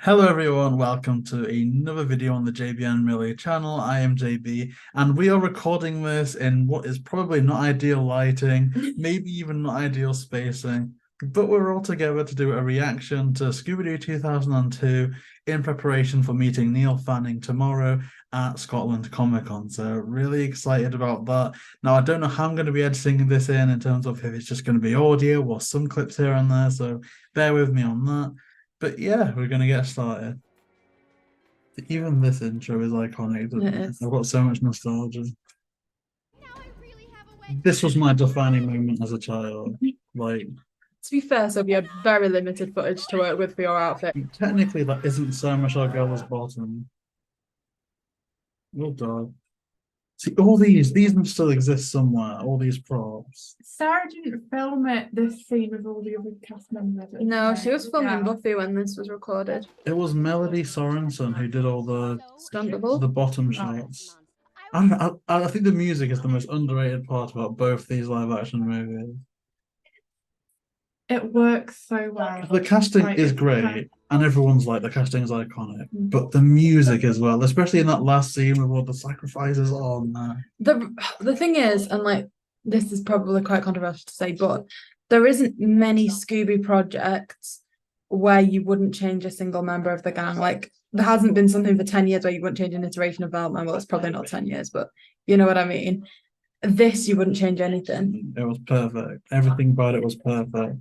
Hello everyone, welcome to another video on the JayBee Milly channel. I am JB and we are recording this in what is probably not ideal lighting, maybe even not ideal spacing, but we're all together to do a reaction to Scooby-Doo 2002 in preparation for meeting Neil Fanning tomorrow at Scotland Comic Con. So really excited about that. Now I don't know how I'm going to be editing this in terms of if it's just going to be audio or some clips here and there, so bear with me on that. But yeah, we're gonna get started. Even this intro is iconic. It is. I've got so much nostalgia. This was my defining moment as a child. Like, To be fair, so we had very limited footage to work with for your outfit. technically, that isn't so much our girl's bottom. Oh god. See, all these must still exist somewhere. All these props. Sarah didn't film it this scene with all the other cast members. No, she was filming Yeah. Buffy when this was recorded. It was Melody Sorensen who did all the Stunt double. bottom shots. I think the music is the most underrated part about both these live action movies. It works so well. The casting Like, is it's great, and everyone's like, the casting is iconic, but the music as well, especially in that last scene with all the sacrifices. Oh man. The thing is, and like this is probably quite controversial to say, but there isn't many Scooby projects where you wouldn't change a single member of the gang. Like there hasn't been something for 10 years where you wouldn't change an iteration of Velma. Well, it's probably not 10 years, but you know what I mean. This you wouldn't change anything. It was perfect. Everything about it was perfect.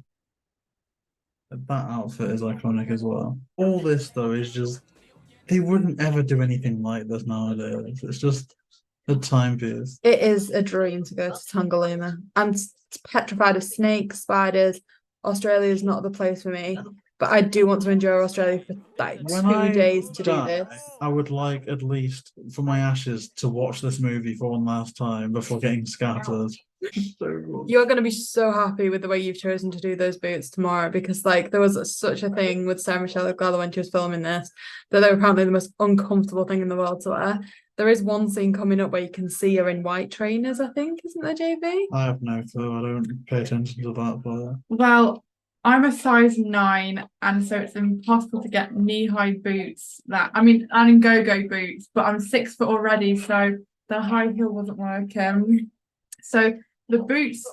That outfit is iconic as well. All this though is just they wouldn't ever do anything like this nowadays. It's just a timepiece. It is a dream to go to Tangalooma. I'm petrified of snakes, spiders. Australia is not the place for me, but I do want to enjoy Australia for like When 2 days to do die, this. I would like at least for my ashes to watch this movie for one last time before getting scattered. So You're going to be so happy with the way you've chosen to do those boots tomorrow because, like, there was such a thing with Sarah Michelle Gellar when she was filming this that they were apparently the most uncomfortable thing in the world to wear. There is one scene coming up where you can see her in white trainers, I think, isn't there, JB? I have no clue. I don't pay attention to that, but Well, I'm a size 9, and so it's impossible to get knee-high boots. And in go-go boots, but I'm 6 foot already, so the high heel wasn't working. So the boots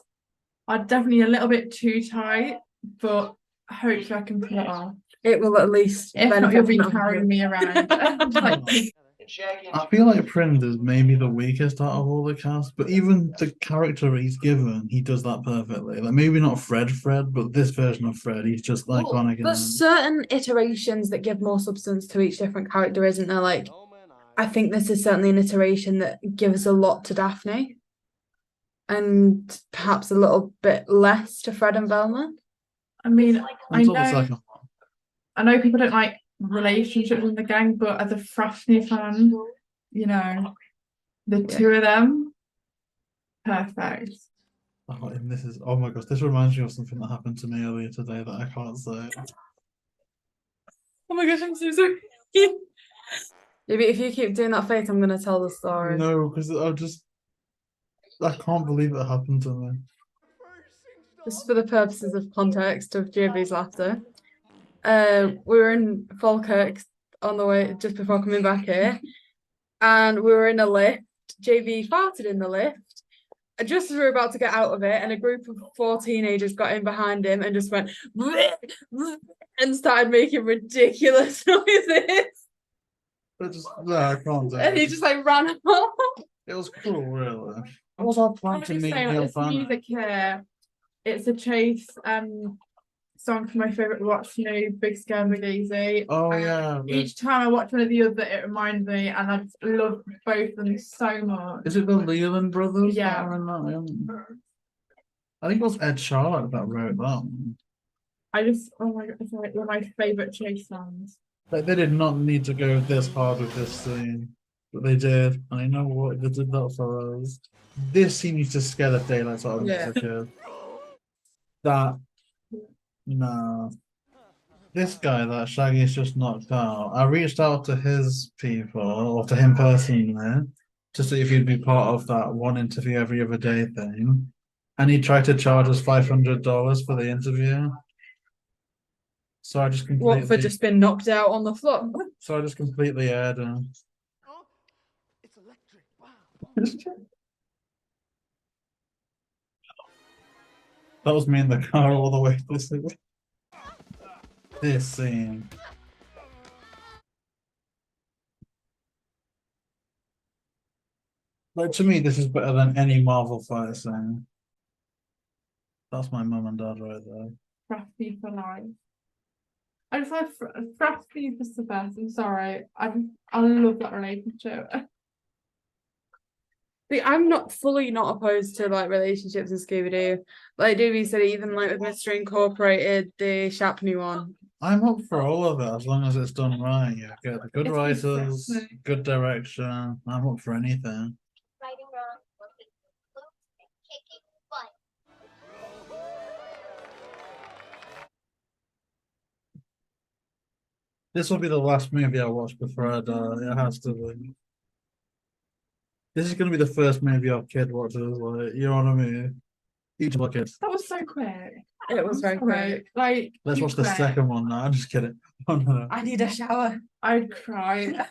are definitely a little bit too tight, but hopefully I can pull it off. It will at least If not, benefit you'll be from carrying me around. Like, I feel like Prind is maybe the weakest out of all the cast. But even the character he's given, he does that perfectly. Like maybe not Fred, but this version of Fred, he's just iconic. There's certain iterations that give more substance to each different character, isn't there? Like, I think this is certainly an iteration that gives a lot to Daphne and perhaps a little bit less to Fred and Velma. I mean, Until the second one. I know people don't like relationships in the gang, but as a Frosty fan, you know, the two of them, perfect. Oh, and this is, oh my gosh, this reminds me of something that happened to me earlier today that I can't say. Oh my gosh, I'm so sorry. Maybe if you keep doing that face, I'm gonna tell the story. No, because I can't believe it happened to me. Just for the purposes of context of JB's laughter. We were in Falkirk on the way just before coming back here, and we were in a lift. JB farted in the lift. Just as we were about to get out of it, and a group of 4 teenagers got in behind him and just went and started making ridiculous noises. No, I can't do And he it. just like ran off. It was cool, really. What was our plan to meet Neil This Fanning? music here, it's a Chase song from my favourite What's New, Big Scare Easy. Oh yeah. Each time I watch one of the other, it reminds me, and I just love both of them so much. Is it the Leland brothers? that Yeah. are in that? I think it was Ed Charlotte that wrote that one. Oh my god, it's like one of my favourite Chase songs. Like they did not need to go this hard with this scene, but they did. And I know what they did that for us. This scene used to scare the daylights out of me as a kid. That no. This guy that Shaggy's just knocked out, I reached out to his people, or to him personally, to see if he'd be part of that one interview every other day thing. And he tried to charge us $500 for the interview. So I just What, for completely, just been knocked out on the floor? so I just completely aired him. It's electric. Wow. That was me in the car all the way this scene. Like, to me, this is better than any Marvel fight scene. That's my mum and dad right there. Frosty for life. I just like Frosty is just the best. I'm sorry. I love that relationship. See, I'm not fully not opposed to like relationships in Scooby-Doo. Like JayBee said, even like with Mr. Incorporated, the Shapley one. I'm up for all of it as long as it's done right. Yeah, good, good It's writers, exactly. good direction. I'm up for anything. Writing wrong, looking, kicking butt. This will be the last movie I watch before I die. It has to be. This is going to be the first movie our kid watches. Like, you know what I mean? Each of our kids. That was so quick. It was very quick. Like, Let's watch the quick. second one now. I'm just kidding. Oh, no. I need a shower. I'd cry.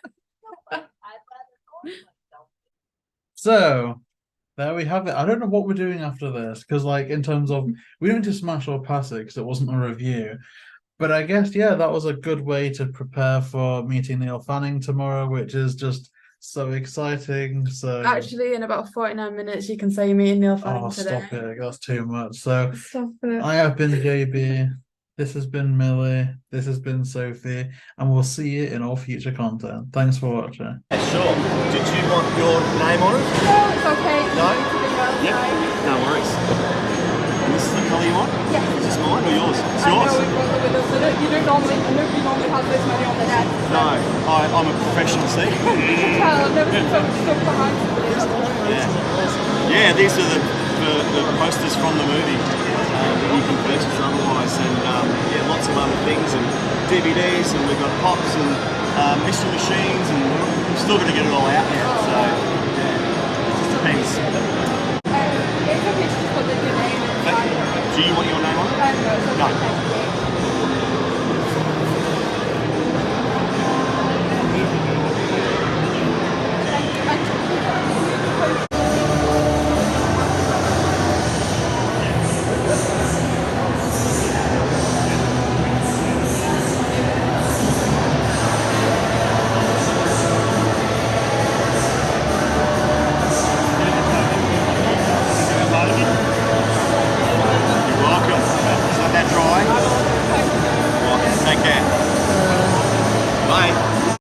So there we have it. I don't know what we're doing after this because, like, in terms of we don't need to smash or pass it because it wasn't a review. But I guess, yeah, that was a good way to prepare for meeting Neil Fanning tomorrow, which is just so exciting. So Actually, in about 49 minutes, you can say me and Neil Fanning oh, today. stop it. That's too much. So Stop it. I have been JayBee. This has been Millie. This has been Sophie. And we'll see you in all future content. Thanks for watching. Sure. Did you want your name on it? No, it's okay. No? Yep. Yep. No worries. And this is the colour you want? Yes. Is this mine or yours? It's I know yours. we've got with us. Nobody normally has this many on the desk. No, I'm a professional, see? You can tell. I've never seen so much stuff behind somebody. Yeah, these are the posters from the movie that you can purchase otherwise, and yeah, lots of other things, and DVDs, and we've got pops and mystery machines, and we've still got to get it all out yet, so yeah, it just depends. It's okay to just put your name inside. Do you want your name on it? No. No. You're welcome. It's not that dry. Well, take care. Bye.